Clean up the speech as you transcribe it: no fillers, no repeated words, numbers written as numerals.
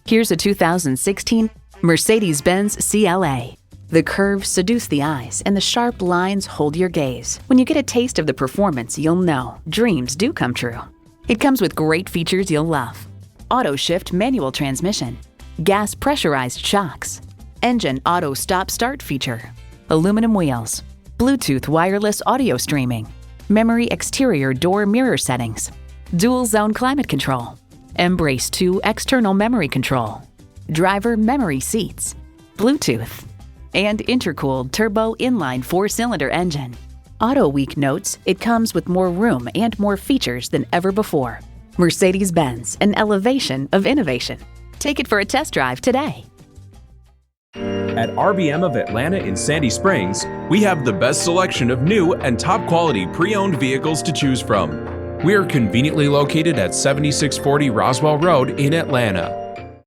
Here's a 2016 Mercedes-Benz CLA. The curves seduce the eyes and the sharp lines hold your gaze. When you get a taste of the performance, you'll know dreams do come true. It comes with great features you'll love. Auto shift manual transmission, gas pressurized shocks, engine auto stop start feature, aluminum wheels, Bluetooth wireless audio streaming, memory exterior door mirror settings, dual zone climate control, Embrace 2 external memory control, driver memory seats, Bluetooth, and intercooled turbo inline 4-cylinder engine. Auto Week notes it comes with more room and more features than ever before. Mercedes-Benz, an elevation of innovation. Take it for a test drive today. At RBM of Atlanta in Sandy Springs, we have the best selection of new and top quality pre-owned vehicles to choose from. We are conveniently located at 7640 Roswell Road in Atlanta.